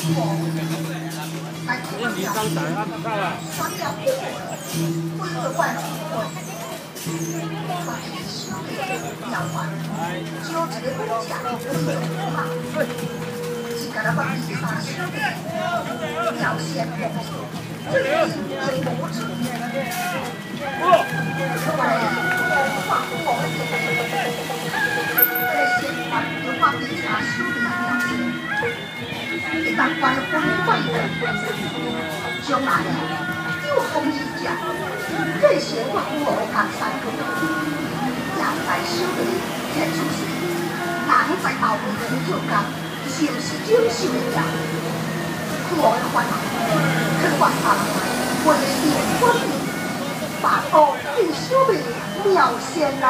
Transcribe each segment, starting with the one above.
你刚才啊，到了。当官风贵的，将来啊，有风一讲，这些我我看三个，要在手里贴出去，人在道路上做工，就是优秀的人，我的烦恼，可管他，我的眼光里，把我最秀的妙仙啊！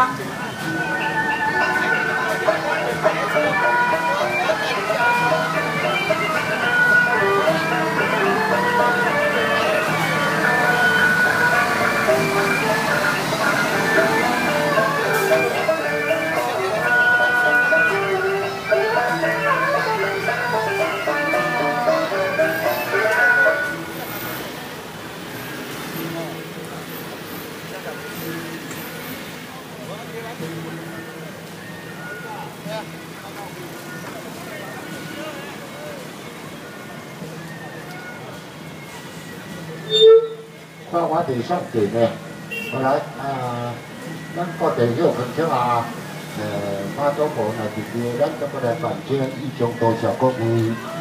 到我哋上邊咧，後來咱各地有分享啊，馬祖婆那邊，咱都過來辦這一種多少個會。